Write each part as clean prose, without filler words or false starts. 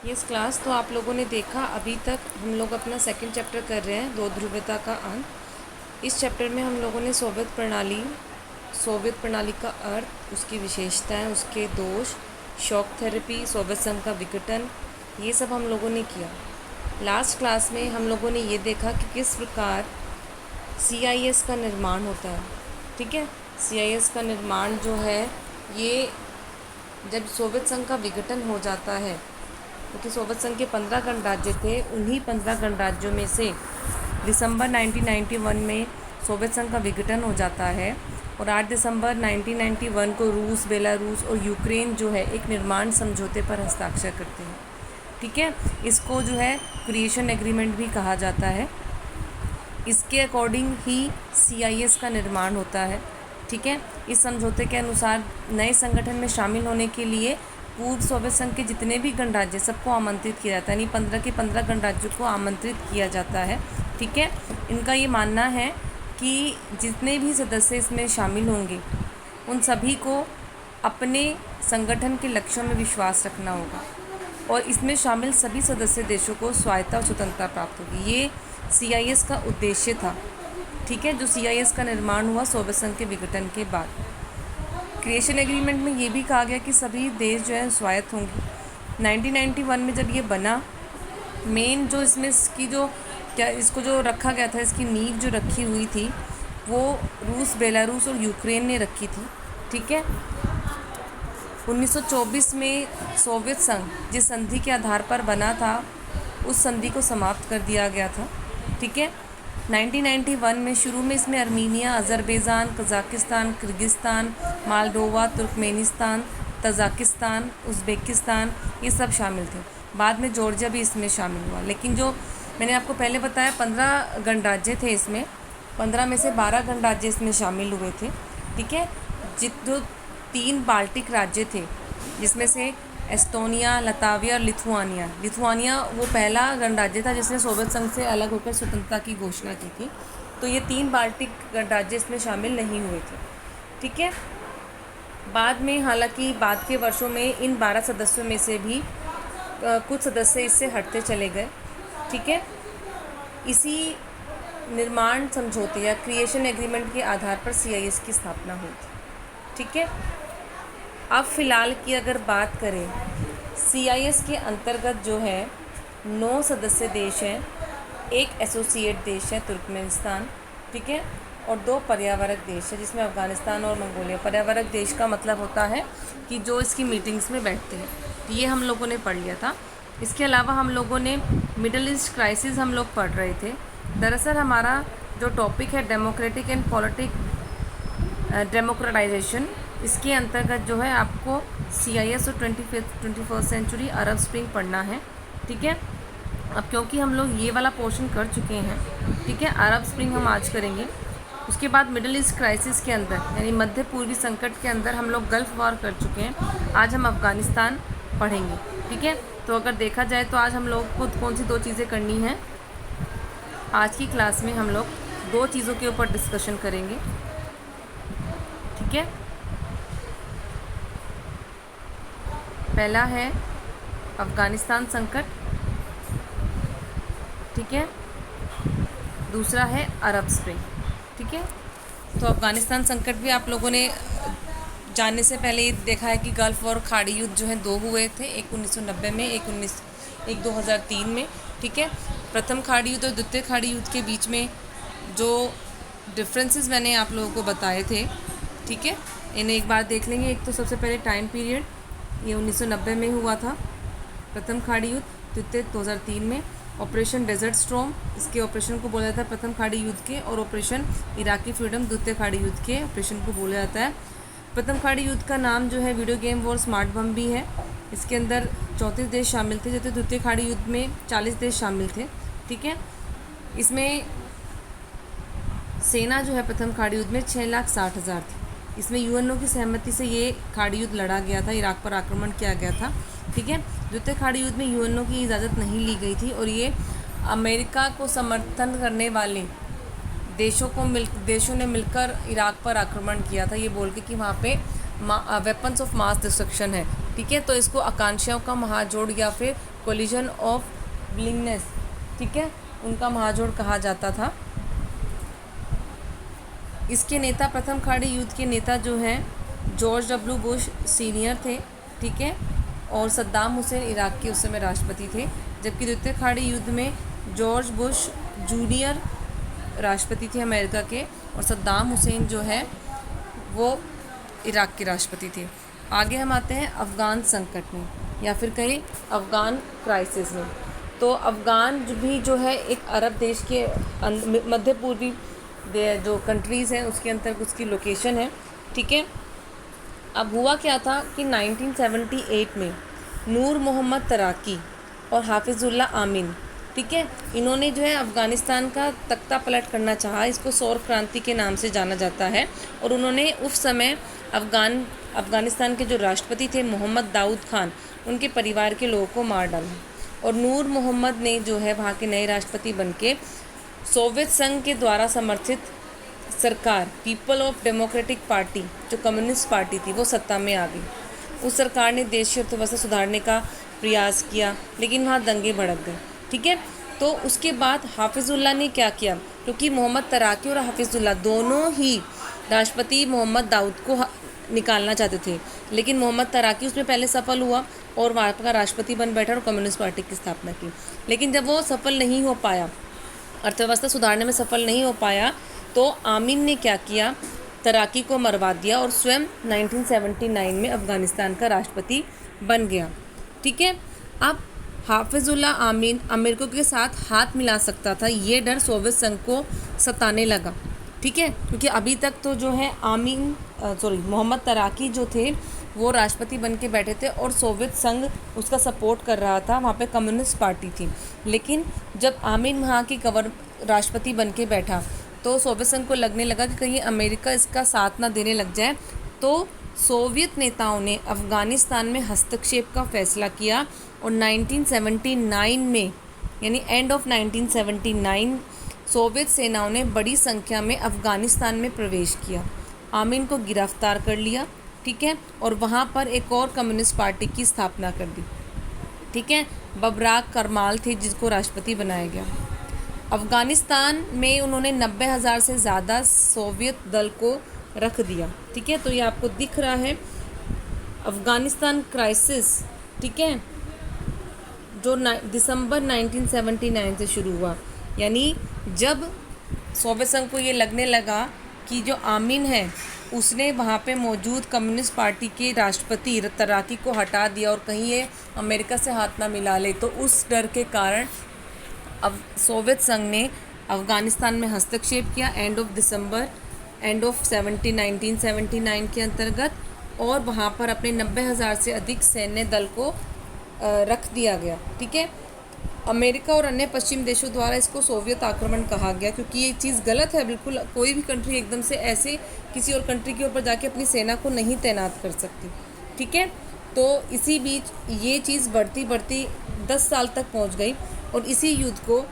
Yes class, तो आप लोगों ने देखा अभी तक हम लोग अपना सेकंड चैप्टर कर रहे हैं, दो ध्रुवता का अंत। इस चैप्टर में हम लोगों ने सोवियत प्रणाली का अर्थ, उसकी विशेषताएं, उसके दोष, शॉक थेरेपी, सोवियत संघ का विघटन, ये सब हम लोगों ने किया। लास्ट क्लास में हम लोगों ने ये देखा कि किस प्रकार CIS का निर्माण होता है। ठीक है, CIS का निर्माण जो है, ये जब सोवियत संघ का विघटन हो जाता है, क्योंकि सोवियत संघ के 15 गणराज्य थे, उन्हीं 15 गणराज्यों में से दिसंबर 1991 में सोवियत संघ का विघटन हो जाता है और 8 दिसंबर 1991 को रूस, बेलारूस और यूक्रेन जो है एक निर्माण समझौते पर हस्ताक्षर करते हैं। ठीक है, इसको जो है क्रिएशन एग्रीमेंट भी कहा जाता है। इसके अकॉर्डिंग ही CIS का निर्माण होता है। ठीक है, इस समझौते के अनुसार नए संगठन में शामिल होने के लिए पूर्व सोवियत संघ के जितने भी गणराज्य सबको आमंत्रित किया जाता है, यानी 15 के 15 गणराज्यों को आमंत्रित किया जाता है। ठीक है, इनका ये मानना है कि जितने भी सदस्य इसमें शामिल होंगे उन सभी को अपने संगठन के लक्ष्यों में विश्वास रखना होगा और इसमें शामिल सभी सदस्य देशों को स्वायत्ता और स्वतंत्रता प्राप्त होगी। ये CIS का उद्देश्य था। ठीक है, जो CIS का निर्माण हुआ सोवियत संघ के विघटन के बाद। क्रिएशन एग्रीमेंट में ये भी कहा गया कि सभी देश जो है स्वायत्त होंगे। 1991 में जब ये बना, मेन जो इसमें इसकी जो क्या इसको जो रखा गया था, इसकी नींव जो रखी हुई थी वो रूस, बेलारूस और यूक्रेन ने रखी थी। ठीक है, 1924 में सोवियत संघ जिस संधि के आधार पर बना था, उस संधि को समाप्त कर दिया गया था। ठीक है, 1991 में शुरू में इसमें Armenia, Azerbaijan, Kazakhstan, Kyrgyzstan, Moldova, Turkmenistan, Tajikistan, Uzbekistan, ये सब शामिल थे। बाद में जॉर्जिया भी इसमें शामिल हुआ। लेकिन जो मैंने आपको पहले बताया 15 गणराज्य थे, इसमें 15 में से 12 गणराज्य इसमें शामिल हुए थे। ठीक है, जो 3 बाल्टिक राज्य थे, जिसमें से एस्टोनिया, लताविया और लिथुआनिया वो पहला गणराज्य था जिसने सोवियत संघ से अलग होकर स्वतंत्रता की घोषणा की थी। तो ये 3 बाल्टिक गणराज्य इसमें शामिल नहीं हुए थे। ठीक है, बाद में हालांकि बाद के वर्षों में इन 12 सदस्यों में से भी कुछ सदस्य इससे हटते चले गए। ठीक है, इसी निर्माण समझौते या क्रिएशन एग्रीमेंट के आधार पर CIS की स्थापना हुई थी। ठीक है, अब फ़िलहाल की अगर बात करें, CIS के अंतर्गत जो है 9 सदस्य देश हैं, एक एसोसिएट देश है तुर्कमेनिस्तान। ठीक है, और 2 पर्यावरक देश है, जिसमें अफ़गानिस्तान और मंगोलिया। पर्यावरक देश का मतलब होता है कि जो इसकी मीटिंग्स में बैठते हैं। ये हम लोगों ने पढ़ लिया था। इसके अलावा हम लोगों ने मिडल ईस्ट क्राइसिस हम लोग पढ़ रहे थे। दरअसल हमारा जो टॉपिक है डेमोक्रेटिक एंड डेमोक्रेटाइजेशन, इसके अंतर्गत जो है आपको CIS और 21st सेंचुरी अरब स्प्रिंग पढ़ना है। ठीक है, अब क्योंकि हम लोग ये वाला पोर्शन कर चुके हैं, ठीक है, अरब स्प्रिंग हम आज करेंगे। उसके बाद मिडल ईस्ट क्राइसिस के अंदर, यानी मध्य पूर्वी संकट के अंदर हम लोग गल्फ़ वॉर कर चुके हैं। आज हम अफ़गानिस्तान पढ़ेंगे। ठीक है, तो अगर देखा जाए तो आज हम लोग को कौन सी 2 चीज़ें करनी हैं। आज की क्लास में हम लोग 2 चीज़ों के ऊपर डिस्कशन करेंगे। ठीक है, पहला है अफ़गानिस्तान संकट। ठीक है, दूसरा है अरब स्प्रिंग। ठीक है, तो अफ़गानिस्तान संकट भी आप लोगों ने जानने से पहले ये देखा है कि गल्फ़ और खाड़ी युद्ध जो है 2 हुए थे, एक 1990 में, एक 2003 में। ठीक है, प्रथम खाड़ी युद्ध और द्वितीय खाड़ी युद्ध के बीच में जो डिफरेंसेस मैंने आप लोगों को बताए थे, ठीक है, इन्हें एक बार देख लेंगे। एक तो सबसे पहले टाइम पीरियड, ये 1990 में हुआ था प्रथम खाड़ी युद्ध, द्वितीय 2003 में। ऑपरेशन डेजर्ट स्टॉर्म, इसके ऑपरेशन को बोला जाता है प्रथम खाड़ी युद्ध के, और ऑपरेशन इराकी फ्रीडम द्वितीय खाड़ी युद्ध के ऑपरेशन को बोला जाता है। प्रथम खाड़ी युद्ध का नाम जो है वीडियो गेम वॉर स्मार्ट बम भी है। इसके अंदर 34 देश शामिल थे, जबकि द्वितीय खाड़ी युद्ध में 40 देश शामिल थे। ठीक है, इसमें सेना जो है प्रथम खाड़ी युद्ध में 6,60,000 थी। इसमें UNO की सहमति से ये खाड़ी युद्ध लड़ा गया था, इराक पर आक्रमण किया गया था। ठीक है, द्वितीय खाड़ी युद्ध में UNO की इजाज़त नहीं ली गई थी और ये अमेरिका को समर्थन करने वाले देशों ने मिलकर इराक पर आक्रमण किया था, ये बोल के कि वहाँ पे वेपन्स ऑफ मास डिस्ट्रक्शन है, ठीक है। तो इसको आकांक्षाओं का महाजोड़ या फिर कोलिजन ऑफ विलिंगनेस, ठीक है, उनका महाजोड़ कहा जाता था। इसके नेता, प्रथम खाड़ी युद्ध के नेता जो हैं जॉर्ज डब्ल्यू बुश सीनियर थे, ठीक है, और सद्दाम हुसैन इराक के उस समय राष्ट्रपति थे। जबकि द्वितीय खाड़ी युद्ध में जॉर्ज बुश जूनियर राष्ट्रपति थे अमेरिका के, और सद्दाम हुसैन जो है वो इराक के राष्ट्रपति थे। आगे हम आते हैं अफ़गान संकट में, या फिर कहें अफ़गान क्राइसिस में। तो अफ़गान जो है एक अरब देश के मध्य पूर्वी जो कंट्रीज़ हैं उसके अंतर्गत उसकी लोकेशन है, ठीक है। अब हुआ क्या था कि 1978 में नूर मोहम्मद तराकी और हाफिज़ुल्लाह आमीन, ठीक है, इन्होंने जो है अफ़गानिस्तान का तख्ता पलट करना चाहा। इसको सौर क्रांति के नाम से जाना जाता है। और उन्होंने उस समय अफ़गानिस्तान के जो राष्ट्रपति थे मोहम्मद दाऊद खान, उनके परिवार के लोगों को मार डाला। और नूर मोहम्मद ने जो है वहाँ के नए राष्ट्रपति बनके सोवियत संघ के द्वारा समर्थित सरकार पीपल ऑफ डेमोक्रेटिक पार्टी, जो कम्युनिस्ट पार्टी थी, वो सत्ता में आ गई। उस सरकार ने देश की अर्थव्यवस्था सुधारने का प्रयास किया, लेकिन वहाँ दंगे भड़क गए, ठीक है। तो उसके बाद हाफिज़ुल्लाह ने क्या किया, क्योंकि मोहम्मद तराकी और हाफिज़ुल्लाह दोनों ही राष्ट्रपति मोहम्मद दाऊद को निकालना चाहते थे, लेकिन मोहम्मद तराकी उसमें पहले सफल हुआ और वहाँ का राष्ट्रपति बन बैठा और कम्युनिस्ट पार्टी की स्थापना की। लेकिन जब वो सफल नहीं हो पाया, अर्थव्यवस्था सुधारने में सफल नहीं हो पाया, तो आमीन ने क्या किया, तराकी को मरवा दिया और स्वयं 1979 में अफ़गानिस्तान का राष्ट्रपति बन गया, ठीक है। अब हाफिज़ुल्लाह आमीन अमेरिका के साथ हाथ मिला सकता था, ये डर सोवियत संघ को सताने लगा, ठीक है, क्योंकि अभी तक तो जो है मोहम्मद तराकी जो थे वो राष्ट्रपति बन के बैठे थे और सोवियत संघ उसका सपोर्ट कर रहा था, वहाँ पे कम्युनिस्ट पार्टी थी। लेकिन जब आमीन वहाँ की राष्ट्रपति बन के बैठा तो सोवियत संघ को लगने लगा कि कहीं अमेरिका इसका साथ ना देने लग जाए। तो सोवियत नेताओं ने अफ़गानिस्तान में हस्तक्षेप का फैसला किया और 1979 में, यानी एंड ऑफ 1979, सोवियत सेनाओं ने बड़ी संख्या में अफ़गानिस्तान में प्रवेश किया, आमीन को गिरफ्तार कर लिया, ठीक है, और वहाँ पर एक और कम्युनिस्ट पार्टी की स्थापना कर दी, ठीक है। बबराक करमाल थे जिसको राष्ट्रपति बनाया गया। अफ़गानिस्तान में उन्होंने 90,000 से ज़्यादा सोवियत दल को रख दिया, ठीक है। तो ये आपको दिख रहा है अफ़गानिस्तान क्राइसिस, ठीक है, जो दिसंबर 1979 से शुरू हुआ। यानी जब सोवियत संघ को ये लगने लगा कि जो आमीन है उसने वहाँ पे मौजूद कम्युनिस्ट पार्टी के राष्ट्रपति तराकी को हटा दिया और कहीं ये अमेरिका से हाथ ना मिला ले, तो उस डर के कारण अब सोवियत संघ ने अफ़गानिस्तान में हस्तक्षेप किया एंड ऑफ 1979 के अंतर्गत, और वहाँ पर अपने 90,000 से अधिक सैन्य दल को रख दिया गया, ठीक है। अमेरिका और अन्य पश्चिम देशों द्वारा इसको सोवियत आक्रमण कहा गया, क्योंकि ये चीज़ गलत है बिल्कुल। कोई भी कंट्री एकदम से ऐसे किसी और कंट्री के ऊपर जाके अपनी सेना को नहीं तैनात कर सकती, ठीक है। तो इसी बीच ये चीज़ बढ़ती 10 साल तक पहुंच गई और इसी युद्ध को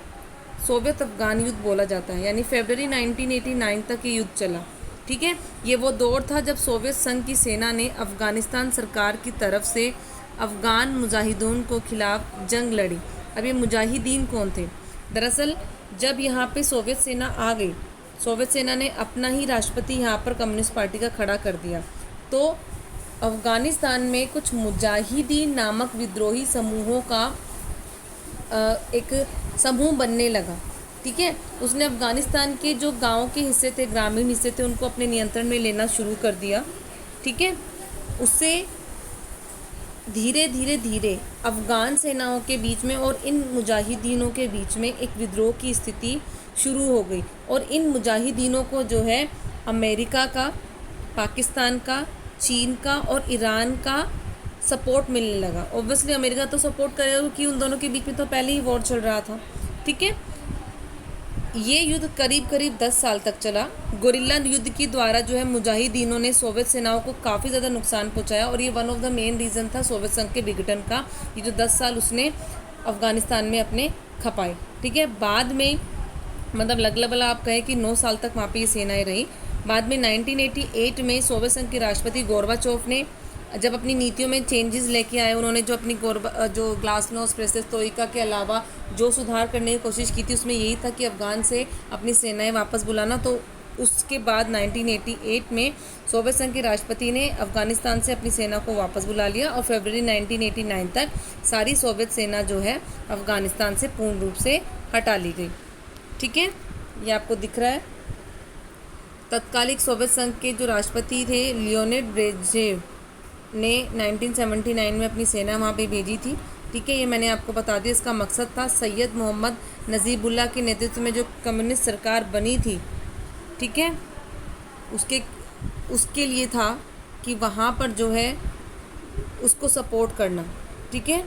सोवियत अफ़गान युद्ध बोला जाता है। यानी फरवरी 1989 तक ये युद्ध चला, ठीक है। ये वो दौर था जब सोवियत संघ की सेना ने अफ़गानिस्तान सरकार की तरफ से अफ़गान मुजाहिदीन को खिलाफ जंग लड़ी। अब ये मुजाहिदीन कौन थे? दरअसल जब यहाँ पे सोवियत सेना आ गई, सोवियत सेना ने अपना ही राष्ट्रपति यहाँ पर कम्युनिस्ट पार्टी का खड़ा कर दिया, तो अफ़गानिस्तान में कुछ मुजाहिदीन नामक विद्रोही समूहों का एक समूह बनने लगा, ठीक है। उसने अफ़गानिस्तान के जो गाँव के हिस्से थे, ग्रामीण हिस्से थे, उनको अपने नियंत्रण में लेना शुरू कर दिया, ठीक है। उससे धीरे धीरे अफ़गान सेनाओं के बीच में और इन मुजाहिदीनों के बीच में एक विद्रोह की स्थिति शुरू हो गई और इन मुजाहिदीनों को जो है अमेरिका का, पाकिस्तान का, चीन का और ईरान का सपोर्ट मिलने लगा। ऑब्वियसली अमेरिका तो सपोर्ट करेगा क्योंकि उन दोनों के बीच में तो पहले ही वॉर चल रहा था, ठीक है। ये युद्ध करीब 10 साल तक चला। गोरिल्ला युद्ध के द्वारा जो है मुजाहिदीनों ने सोवियत सेनाओं को काफ़ी ज़्यादा नुकसान पहुंचाया और ये one of the main reason था सोवियत संघ के विघटन का। ये जो 10 साल उसने अफ़गानिस्तान में अपने खपाए, ठीक है। बाद में मतलब लगभग आप कहें कि 9 साल तक वहाँ पे ये सेनाएँ रही। बाद में 1988 में सोवियत संघ के राष्ट्रपति गोर्बाचोव ने जब अपनी नीतियों में चेंजेस लेके आए, उन्होंने जो अपनी जो ग्लासनोस्ट, पेरेस्ट्रोइका के अलावा जो सुधार करने की कोशिश की थी, उसमें यही था कि अफ़गान से अपनी सेनाएं वापस बुलाना। तो उसके बाद 1988 में सोवियत संघ के राष्ट्रपति ने अफ़गानिस्तान से अपनी सेना को वापस बुला लिया और फरवरी 1989 तक सारी सोवियत सेना जो है अफ़गानिस्तान से पूर्ण रूप से हटा ली गई। ठीक है, ये आपको दिख रहा है। तत्कालिक सोवियत संघ के जो राष्ट्रपति थे लियोनिड ब्रेजनेव ने 1979 में अपनी सेना वहाँ पे भेजी थी। ठीक है, ये मैंने आपको बता दिया। इसका मकसद था सैयद मोहम्मद नजीबुल्लाह के नेतृत्व में जो कम्युनिस्ट सरकार बनी थी, ठीक है, उसके लिए था कि वहाँ पर जो है उसको सपोर्ट करना। ठीक है,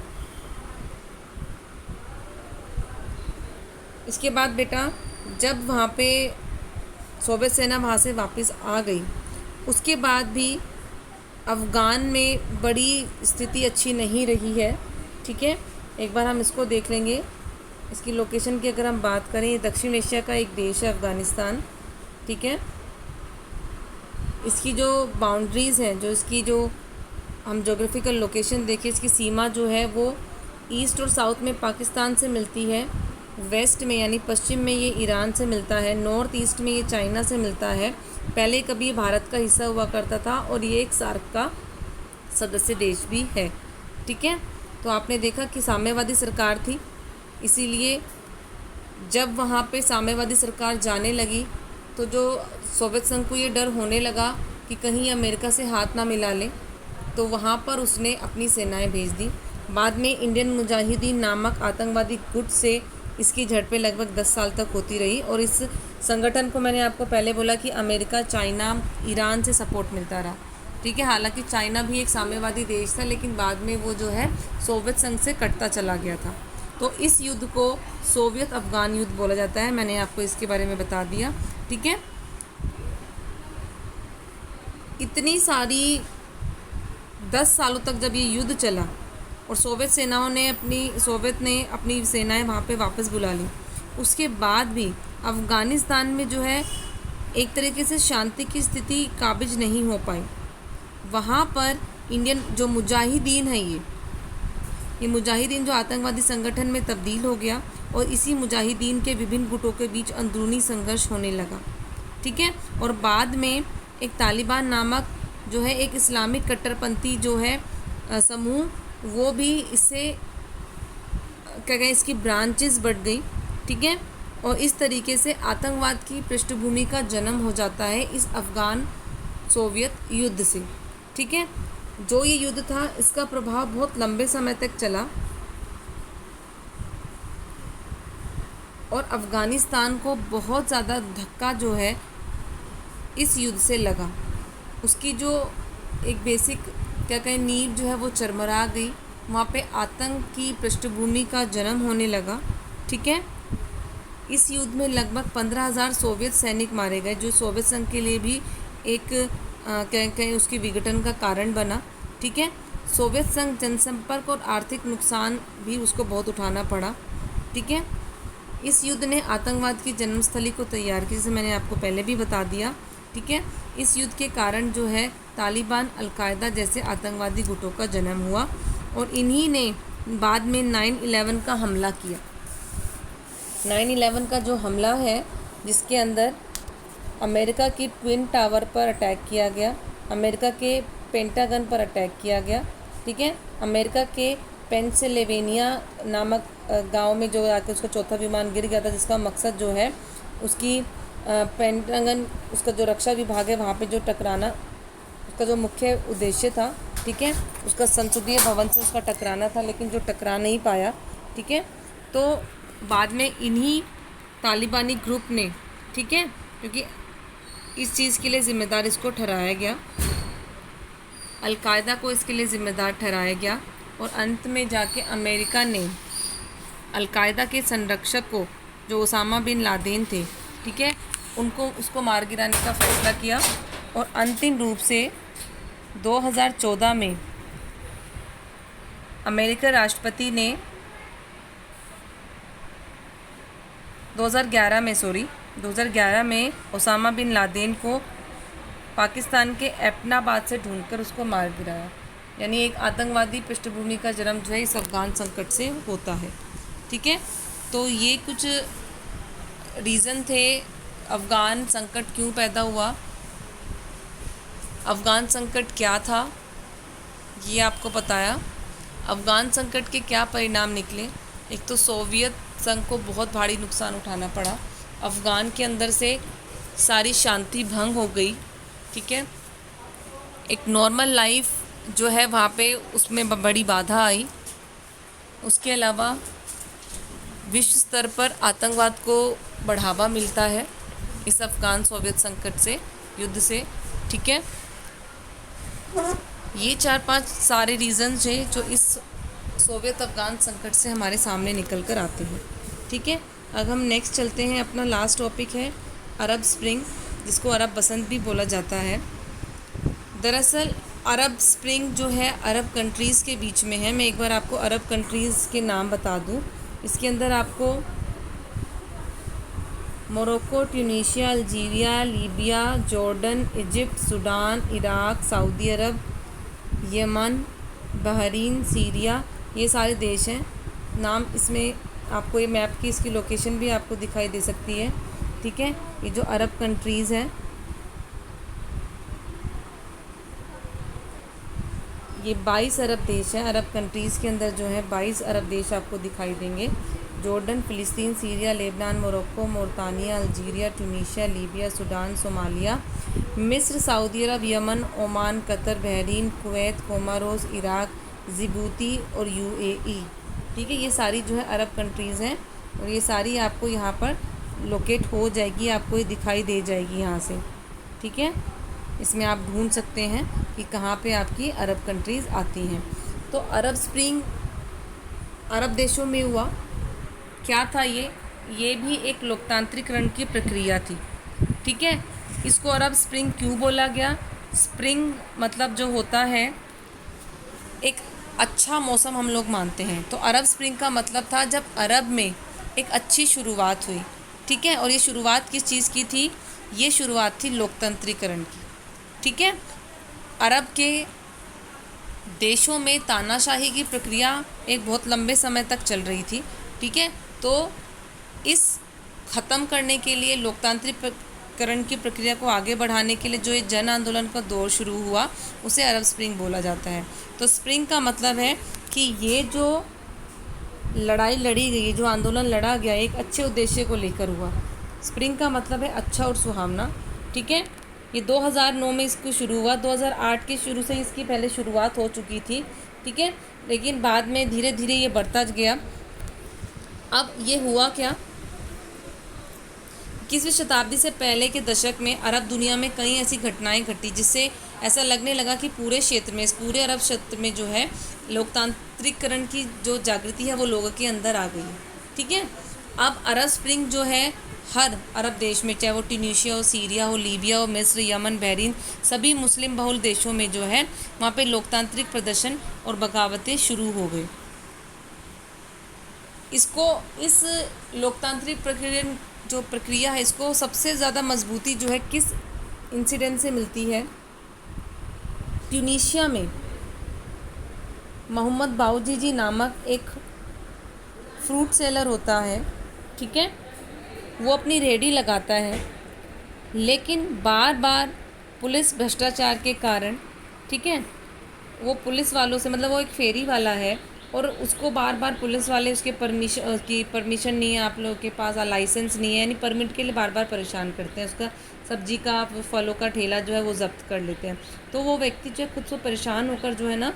इसके बाद बेटा जब वहाँ पे सोवियत सेना वहाँ से वापस आ गई, उसके बाद भी अफ़गान में बड़ी स्थिति अच्छी नहीं रही है। ठीक है, एक बार हम इसको देख लेंगे। इसकी लोकेशन की अगर हम बात करें, दक्षिण एशिया का एक देश है अफ़गानिस्तान। ठीक है, इसकी जो बाउंड्रीज़ हैं, जो इसकी जो हम जोग्राफिकल लोकेशन देखें, इसकी सीमा जो है वो ईस्ट और साउथ में पाकिस्तान से मिलती है, वेस्ट में यानी पश्चिम में ये ईरान से मिलता है, नॉर्थ ईस्ट में ये चाइना से मिलता है। पहले कभी भारत का हिस्सा हुआ करता था और ये एक सार्क का सदस्य देश भी है। ठीक है, तो आपने देखा कि साम्यवादी सरकार थी, इसीलिए जब वहाँ पे साम्यवादी सरकार जाने लगी तो जो सोवियत संघ को ये डर होने लगा कि कहीं अमेरिका से हाथ ना मिला ले, तो वहाँ पर उसने अपनी सेनाएं भेज दी। बाद में इंडियन मुजाहिदीन नामक आतंकवादी गुट से इसकी झड़पें लगभग 10 साल तक होती रही और इस संगठन को मैंने आपको पहले बोला कि अमेरिका, चाइना, ईरान से सपोर्ट मिलता रहा। ठीक है, हालांकि चाइना भी एक साम्यवादी देश था, लेकिन बाद में वो जो है सोवियत संघ से कटता चला गया था। तो इस युद्ध को सोवियत अफ़गान युद्ध बोला जाता है। मैंने आपको इसके बारे में बता दिया। ठीक है, इतनी सारी 10 सालों तक जब ये युद्ध चला और सोवियत ने अपनी सेनाएं वहाँ पे वापस बुला ली, उसके बाद भी अफ़गानिस्तान में जो है एक तरीके से शांति की स्थिति काबिज नहीं हो पाई। वहाँ पर इंडियन जो मुजाहिदीन है, ये मुजाहिदीन जो आतंकवादी संगठन में तब्दील हो गया और इसी मुजाहिदीन के विभिन्न गुटों के बीच अंदरूनी संघर्ष होने लगा। ठीक है, और बाद में एक तालिबान नामक जो है एक इस्लामिक कट्टरपंथी जो है समूह, वो भी इससे क्या कहें, इसकी ब्रांचेस बढ़ गई। ठीक है, और इस तरीके से आतंकवाद की पृष्ठभूमि का जन्म हो जाता है इस अफ़गान सोवियत युद्ध से। ठीक है, जो ये युद्ध था इसका प्रभाव बहुत लंबे समय तक चला और अफ़गानिस्तान को बहुत ज़्यादा धक्का जो है इस युद्ध से लगा। उसकी जो एक बेसिक क्या कहें नींव जो है वो चरमरा गई। वहाँ पे आतंक की पृष्ठभूमि का जन्म होने लगा। ठीक है, इस युद्ध में लगभग 15,000 सोवियत सैनिक मारे गए, जो सोवियत संघ के लिए भी एक कहीं उसकी विघटन का कारण बना। ठीक है, सोवियत संघ जनसंपर्क और आर्थिक नुकसान भी उसको बहुत उठाना पड़ा। ठीक है, इस युद्ध ने आतंकवाद की जन्मस्थली को तैयार किया, जैसे मैंने आपको पहले भी बता दिया। ठीक है, इस युद्ध के कारण जो है तालिबान, अलकायदा जैसे आतंकवादी गुटों का जन्म हुआ और इन्हीं ने बाद में 9/11 का हमला किया। 9/11 का जो हमला है, जिसके अंदर अमेरिका की ट्विन टावर पर अटैक किया गया, अमेरिका के पेंटागन पर अटैक किया गया। ठीक है, अमेरिका के पेंसिल्वेनिया नामक गांव में जो आके उसका चौथा विमान गिर गया था, जिसका मकसद जो है उसकी पेंटागन, उसका जो रक्षा विभाग है वहाँ पे जो टकराना, उसका जो मुख्य उद्देश्य था। ठीक है, उसका संसदीय भवन से उसका टकराना था, लेकिन जो टकरा नहीं पाया। ठीक है, तो बाद में इन्हीं तालिबानी ग्रुप ने, ठीक है, क्योंकि इस चीज़ के लिए ज़िम्मेदार इसको ठहराया गया, अलकायदा को इसके लिए ज़िम्मेदार ठहराया गया और अंत में जाके अमेरिका ने अलकायदा के संरक्षक को, जो ओसामा बिन लादेन थे, ठीक है, उसको मार गिराने का फैसला किया और अंतिम रूप से 2014 में अमेरिका राष्ट्रपति ने 2011 में ओसामा बिन लादेन को पाकिस्तान के एबनाबाद से ढूंढकर उसको मार गिराया। यानी एक आतंकवादी पृष्ठभूमि का जन्म जो है इस अफ़गान संकट से होता है। ठीक है, तो ये कुछ रीज़न थे अफ़गान संकट क्यों पैदा हुआ, अफ़गान संकट क्या था, ये आपको बताया। अफ़गान संकट के क्या परिणाम निकले। एक तो सोवियत संघ को बहुत भारी नुकसान उठाना पड़ा, अफ़गान के अंदर से सारी शांति भंग हो गई। ठीक है, एक नॉर्मल लाइफ जो है वहाँ पे उसमें बड़ी बाधा आई। उसके अलावा विश्व स्तर पर आतंकवाद को बढ़ावा मिलता है इस अफ़गान सोवियत संकट से, युद्ध से। ठीक है, ये 4-5 सारे रीज़न्स हैं जो इस सोवियत अफ़गान संकट से हमारे सामने निकल कर आते हैं। ठीक है, अब हम नेक्स्ट चलते हैं। अपना लास्ट टॉपिक है अरब स्प्रिंग, जिसको अरब बसंत भी बोला जाता है। दरअसल अरब स्प्रिंग जो है अरब कंट्रीज़ के बीच में है। मैं एक बार आपको अरब कंट्रीज़ के नाम बता दूं। इसके अंदर आपको Morocco, Tunisia, Algeria, Libya, Jordan, Egypt, Sudan, Iraq, Saudi Arab, Yemen, Bahrain, Syria, ये सारे देश हैं। नाम इसमें आपको ये मैप की इसकी लोकेशन भी आपको दिखाई दे सकती है। ठीक है, ये जो अरब कंट्रीज़ हैं ये 22 अरब देश हैं। अरब कंट्रीज़ के अंदर जो है 22 अरब देश आपको दिखाई देंगे। जॉर्डन, फ़िलिस्तीन, Syria, Lebanon, Morocco, Mauritania, Algeria, Tunisia, Libya, Sudan, Somalia, मिस्र, Saudi Arab, Yemen, Oman, Qatar, Bahrain, Kuwait, Comoros, Iraq, Djibouti और यूएई। ठीक है, ये सारी जो है अरब कंट्रीज़ हैं और ये सारी आपको यहाँ पर लोकेट हो जाएगी, आपको ये दिखाई दे जाएगी यहाँ से। ठीक है, इसमें आप ढूंढ सकते हैं कि कहाँ पे आपकी अरब कंट्रीज़ आती हैं। तो अरब स्प्रिंग अरब देशों में हुआ। क्या था ये भी एक लोकतांत्रिकरण की प्रक्रिया थी। ठीक है, इसको अरब स्प्रिंग क्यों बोला गया। स्प्रिंग मतलब जो होता है एक अच्छा मौसम हम लोग मानते हैं। तो अरब स्प्रिंग का मतलब था जब अरब में एक अच्छी शुरुआत हुई। ठीक है, और ये शुरुआत किस चीज़ की थी, ये शुरुआत थी लोकतंत्रीकरण की। ठीक है, अरब के देशों में तानाशाही की प्रक्रिया एक बहुत लंबे समय तक चल रही थी। ठीक है, तो इस ख़त्म करने के लिए लोकतांत्रिकरण की प्रक्रिया को आगे बढ़ाने के लिए जो ये जन आंदोलन का दौर शुरू हुआ उसे अरब स्प्रिंग बोला जाता है। तो स्प्रिंग का मतलब है कि ये जो लड़ाई लड़ी गई, जो आंदोलन लड़ा गया, एक अच्छे उद्देश्य को लेकर हुआ। स्प्रिंग का मतलब है अच्छा और सुहावना। ठीक है, ये 2009 में इसको शुरू हुआ। 2008 के शुरू से इसकी पहले शुरुआत हो चुकी थी। ठीक है, लेकिन बाद में धीरे धीरे ये बढ़ता गया। अब ये हुआ क्या, 21वीं शताब्दी से पहले के दशक में अरब दुनिया में कई ऐसी घटनाएं घटी जिससे ऐसा लगने लगा कि पूरे क्षेत्र में, इस पूरे अरब क्षेत्र में जो है लोकतांत्रिकरण की जो जागृति है वो लोगों के अंदर आ गई है। ठीक है, अब अरब स्प्रिंग जो है हर अरब देश में, चाहे वो ट्यूनीशिया हो, सीरिया हो, लीबिया हो, मिस्र, यमन, बहरीन, सभी मुस्लिम बहुल देशों में जो है वहाँ पे लोकतांत्रिक प्रदर्शन और बगावतें शुरू हो गई। इसको इस लोकतांत्रिक प्रक्रिया है, इसको सबसे ज़्यादा मजबूती जो है किस इंसिडेंट से मिलती है। ट्यूनीशिया में मोहम्मद बाऊजी नामक एक फ्रूट सेलर होता है। ठीक है, वो अपनी रेहड़ी लगाता है, लेकिन बार बार पुलिस भ्रष्टाचार के कारण, ठीक है, वो पुलिस वालों से, मतलब वो एक फेरी वाला है और उसको बार बार पुलिस वाले उसके परमिशन नहीं है, आप लोगों के पास लाइसेंस नहीं है, यानी परमिट के लिए बार बार परेशान करते हैं। उसका सब्जी का, फलों का ठेला जो है वो ज़ब्त कर लेते हैं। तो वो व्यक्ति जो है खुद से परेशान होकर जो है ना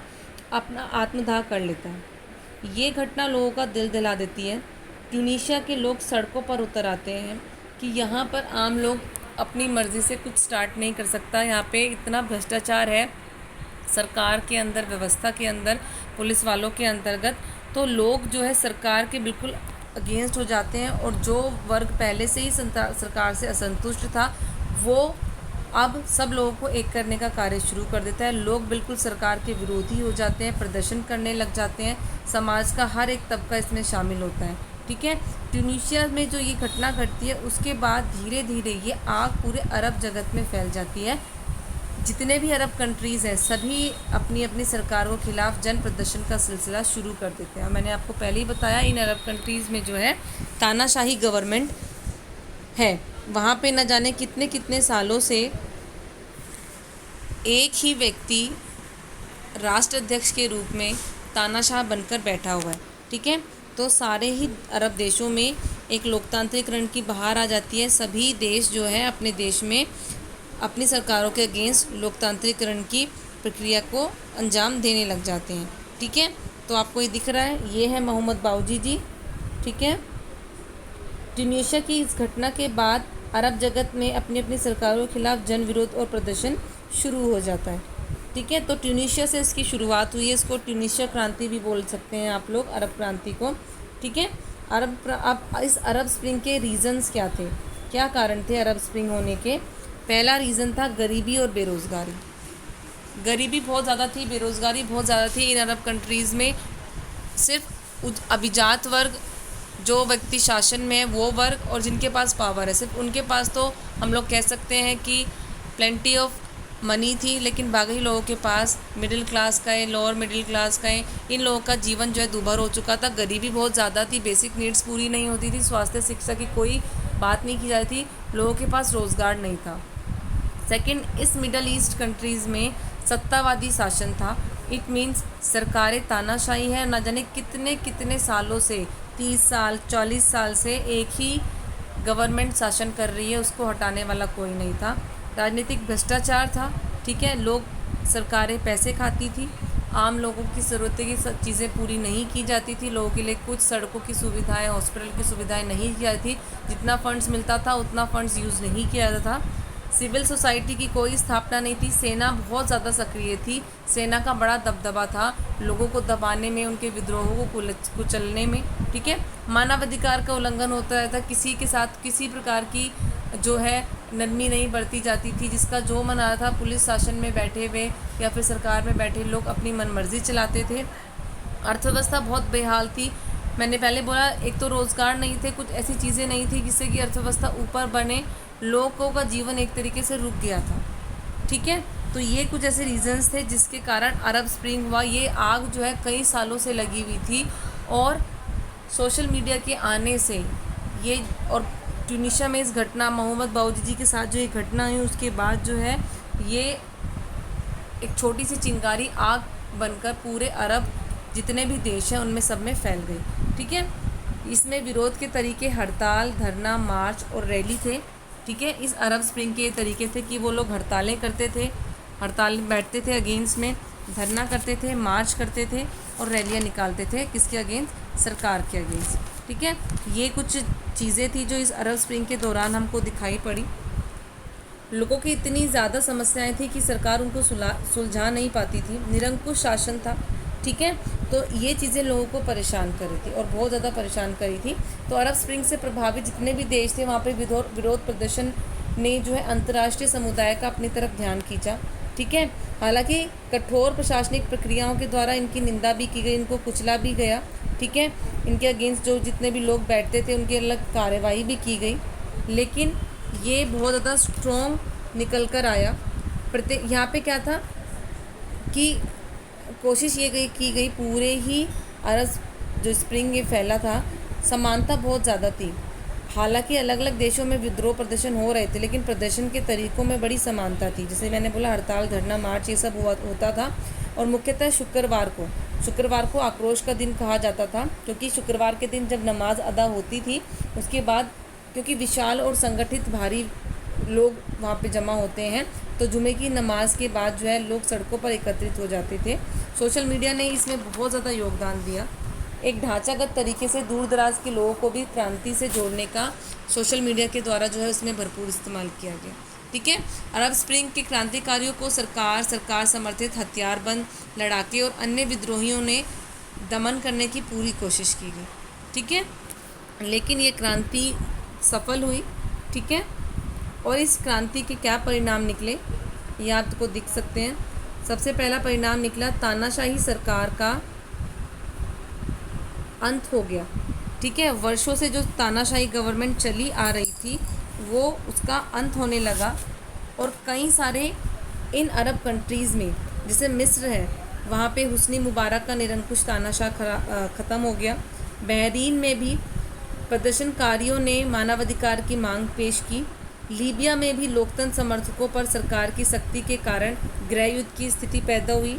अपना आत्मदाह कर लेता है। ये घटना लोगों का दिल दिला देती है। ट्यूनीशिया के लोग सड़कों पर उतर आते हैं कि यहाँ पर आम लोग अपनी मर्ज़ी से कुछ स्टार्ट नहीं कर सकता। यहाँ पे इतना भ्रष्टाचार है सरकार के अंदर, व्यवस्था के अंदर, पुलिस वालों के अंतर्गत। तो लोग जो है सरकार के बिल्कुल अगेंस्ट हो जाते हैं और जो वर्ग पहले से ही सरकार से असंतुष्ट था वो अब सब लोगों को एक करने का कार्य शुरू कर देता है। लोग बिल्कुल सरकार के विरोधी हो जाते हैं, प्रदर्शन करने लग जाते हैं। समाज का हर एक तबका इसमें शामिल होता है। ठीक है, ट्यूनीशिया में जो ये घटना घटती है उसके बाद धीरे धीरे ये आग पूरे अरब जगत में फैल जाती है। जितने भी अरब कंट्रीज़ हैं सभी अपनी अपनी सरकार के खिलाफ जन प्रदर्शन का सिलसिला शुरू कर देते हैं। मैंने आपको पहले ही बताया इन अरब कंट्रीज़ में जो है तानाशाही गवर्नमेंट है। वहाँ पे न जाने कितने कितने सालों से एक ही व्यक्ति राष्ट्राध्यक्ष के रूप में तानाशाह बनकर बैठा हुआ है। ठीक है, तो सारे ही अरब देशों में एक लोकतांत्रिकरण की बहार आ जाती है। सभी देश जो है अपने देश में अपनी सरकारों के अगेंस्ट लोकतांत्रिकरण की प्रक्रिया को अंजाम देने लग जाते हैं। ठीक है, तो आपको ये दिख रहा है, ये है मोहम्मद बाऊजी जी। ठीक है, ट्यूनीशिया की इस घटना के बाद अरब जगत में अपनी अपनी सरकारों के खिलाफ जन विरोध और प्रदर्शन शुरू हो जाता है। ठीक है, तो ट्यूनीशिया से इसकी शुरुआत हुई है। इसको ट्यूनीशिया क्रांति भी बोल सकते हैं आप लोग, अरब क्रांति को। ठीक है, अब इस अरब स्प्रिंग के रीज़न्स क्या थे, क्या कारण थे अरब स्प्रिंग होने के? पहला रीज़न था गरीबी और बेरोज़गारी। गरीबी बहुत ज़्यादा थी, बेरोज़गारी बहुत ज़्यादा थी इन अरब कंट्रीज़ में। सिर्फ अभिजात वर्ग, जो व्यक्ति शासन में है वो वर्ग, और जिनके पास पावर है सिर्फ उनके पास तो हम लोग कह सकते हैं कि प्लेंटी ऑफ मनी थी, लेकिन बाकी लोगों के पास मिडिल क्लास का है, लोअर मिडिल क्लास का है, इन लोगों का जीवन जो है दुभर हो चुका था। गरीबी बहुत ज़्यादा थी, बेसिक नीड्स पूरी नहीं होती थी, स्वास्थ्य शिक्षा की कोई बात नहीं की जाती थी, लोगों के पास रोज़गार नहीं था। सेकंड, इस मिडल ईस्ट कंट्रीज़ में सत्तावादी शासन था। इट मीन्स सरकारें तानाशाही है, न जाने कितने कितने सालों से, 30 साल 40 साल से एक ही गवर्नमेंट शासन कर रही है, उसको हटाने वाला कोई नहीं था। राजनीतिक भ्रष्टाचार था। ठीक है, सरकारें पैसे खाती थी, आम लोगों की ज़रूरतें की सब चीज़ें पूरी नहीं की जाती थी, लोगों के लिए कुछ सड़कों की सुविधाएं, हॉस्पिटल की सुविधाएं नहीं की जाती थी, जितना फंड्स मिलता था उतना फंड्स यूज़ नहीं किया जाता था। सिविल सोसाइटी की कोई स्थापना नहीं थी, सेना बहुत ज़्यादा सक्रिय थी, सेना का बड़ा दबदबा था लोगों को दबाने में, उनके विद्रोहों को कुचलने में। ठीक है, मानवाधिकार का उल्लंघन होता रहता, किसी के साथ किसी प्रकार की जो है नरमी नहीं बरती जाती थी, जिसका जो मन आ रहा था पुलिस शासन में बैठे हुए या फिर सरकार में बैठे लोग अपनी मनमर्जी चलाते थे। अर्थव्यवस्था बहुत बेहाल थी। मैंने पहले बोला, एक तो रोज़गार नहीं थे, कुछ ऐसी चीज़ें नहीं थी जिससे कि अर्थव्यवस्था ऊपर बने, लोगों का जीवन एक तरीके से रुक गया था। ठीक है, तो ये कुछ ऐसे रीज़न्स थे जिसके कारण अरब स्प्रिंग हुआ। ये आग जो है कई सालों से लगी हुई थी, और सोशल मीडिया के आने से ये, और ट्यूनीशिया में इस घटना मोहम्मद बाऊजी जी के साथ जो ये घटना हुई उसके बाद जो है ये एक छोटी सी चिंगारी आग बनकर पूरे अरब जितने भी देश हैं उनमें सब में फैल गई। ठीक है, इसमें विरोध के तरीके हड़ताल, धरना, मार्च और रैली थे। ठीक है, इस अरब स्प्रिंग के ये तरीके थे कि वो लोग हड़तालें करते थे, हड़ताल बैठते थे अगेंस्ट में, धरना करते थे, मार्च करते थे और रैलियाँ निकालते थे, किसके अगेंस्ट? सरकार के अगेंस्ट। ठीक है, ये कुछ चीज़ें थी जो इस अरब स्प्रिंग के दौरान हमको दिखाई पड़ी। लोगों की इतनी ज़्यादा समस्याएं थी कि सरकार उनको सुलझा नहीं पाती थी, निरंकुश शासन था। ठीक है, तो ये चीज़ें लोगों को परेशान कर रही थी और बहुत ज़्यादा परेशान करी थी। तो अरब स्प्रिंग से प्रभावित जितने भी देश थे वहाँ पे विरोध प्रदर्शन ने जो है अंतर्राष्ट्रीय समुदाय का अपनी तरफ ध्यान खींचा। ठीक है, हालांकि कठोर प्रशासनिक प्रक्रियाओं के द्वारा इनकी निंदा भी की गई, इनको कुचला भी गया। ठीक है, इनके अगेंस्ट जो जितने भी लोग बैठते थे उनकी अलग कार्रवाई भी की गई, लेकिन ये बहुत ज़्यादा स्ट्रॉन्ग निकल कर आया। यहाँ पे क्या था कि कोशिश ये की गई, पूरे ही अरब जो स्प्रिंग ये फैला था, समानता बहुत ज़्यादा थी। हालांकि अलग अलग देशों में विद्रोह प्रदर्शन हो रहे थे, लेकिन प्रदर्शन के तरीक़ों में बड़ी समानता थी। जैसे मैंने बोला, हड़ताल, धरना, मार्च ये सब होता था। और मुख्यतः शुक्रवार को आक्रोश का दिन कहा जाता था, क्योंकि शुक्रवार के दिन जब नमाज अदा होती थी उसके बाद, क्योंकि विशाल और संगठित भारी लोग वहाँ पे जमा होते हैं, तो जुमे की नमाज के बाद जो है लोग सड़कों पर एकत्रित हो जाते थे। सोशल मीडिया ने इसमें बहुत ज़्यादा योगदान दिया। एक ढांचागत तरीके से दूर दराज के लोगों को भी क्रांति से जोड़ने का सोशल मीडिया के द्वारा जो है उसमें भरपूर इस्तेमाल किया गया। ठीक है, अरब स्प्रिंग के क्रांतिकारियों को सरकार समर्थित हथियारबंद लड़ाके और अन्य विद्रोहियों ने दमन करने की पूरी कोशिश की गई। ठीक है, लेकिन ये क्रांति सफल हुई। ठीक है, और इस क्रांति के क्या परिणाम निकले ये आपको दिख सकते हैं। सबसे पहला परिणाम निकला, तानाशाही सरकार का अंत हो गया। ठीक है, वर्षों से जो तानाशाही गवर्नमेंट चली आ रही थी वो उसका अंत होने लगा, और कई सारे इन अरब कंट्रीज़ में जैसे मिस्र है, वहाँ पे हुस्नी मुबारक का निरंकुश तानाशाह ख़त्म हो गया। बहरीन में भी प्रदर्शनकारियों ने मानवाधिकार की मांग पेश की। लीबिया में भी लोकतंत्र समर्थकों पर सरकार की सख्ती के कारण गृह युद्ध की स्थिति पैदा हुई।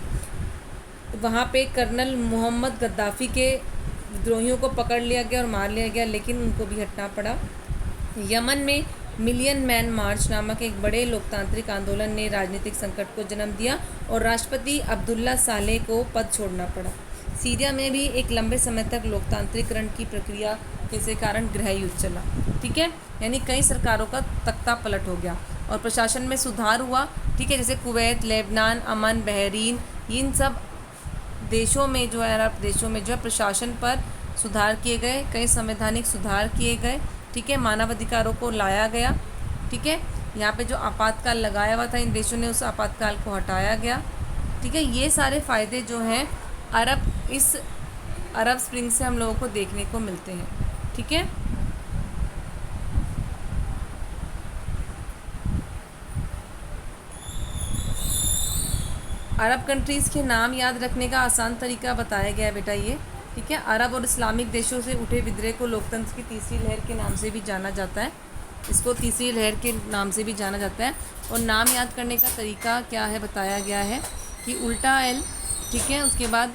वहाँ पे कर्नल मोहम्मद गद्दाफ़ी के विद्रोहियों को पकड़ लिया गया और मार लिया गया, लेकिन उनको भी हटना पड़ा। यमन में मिलियन मैन मार्च नामक एक बड़े लोकतांत्रिक आंदोलन ने राजनीतिक संकट को जन्म दिया और राष्ट्रपति अब्दुल्ला सालेह को पद छोड़ना पड़ा। सीरिया में भी एक लंबे समय तक लोकतांत्रिकरण की प्रक्रिया के कारण गृह युद्ध चला। ठीक है, यानी कई सरकारों का तख्ता पलट हो गया और प्रशासन में सुधार हुआ। ठीक है, जैसे कुवैत, लेबनान, अमन, बहरीन, इन सब देशों में जो है, अरब देशों में जो है प्रशासन पर सुधार किए गए, कई संवैधानिक सुधार किए गए। ठीक है, मानवाधिकारों को लाया गया। ठीक है, यहाँ पे जो आपातकाल लगाया हुआ था इन देशों ने उस आपातकाल को हटाया गया। ठीक है, ये सारे फ़ायदे जो हैं इस अरब स्प्रिंग से हम लोगों को देखने को मिलते हैं। ठीक है, अरब कंट्रीज़ के नाम याद रखने का आसान तरीका बताया गया है बेटा ये। ठीक है, अरब और इस्लामिक देशों से उठे विद्रोह को लोकतंत्र की तीसरी लहर के नाम से भी जाना जाता है। इसको तीसरी लहर के नाम से भी जाना जाता है। और नाम याद करने का तरीका क्या है बताया गया है कि उल्टा एल, ठीक है, उसके बाद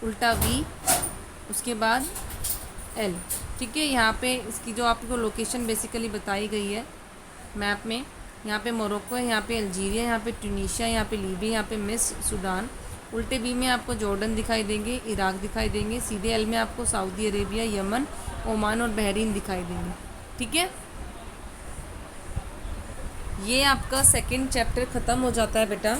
उल्टा वी, उसके बाद एल। ठीक है, यहाँ पे इसकी जो आपको लोकेशन बेसिकली बताई गई है मैप में, यहाँ पे मोरक्को है, यहाँ पे अल्जीरिया, यहाँ पे ट्यूनीशिया, यहाँ पे लीबिया, यहाँ पे मिस्र, सूडान। उल्टे बी में आपको जॉर्डन दिखाई देंगे, इराक दिखाई देंगे। सीधे एल में आपको सऊदी अरेबिया, यमन, ओमान और बहरीन दिखाई देंगे। ठीक है, ये आपका सेकंड चैप्टर ख़त्म हो जाता है बेटा।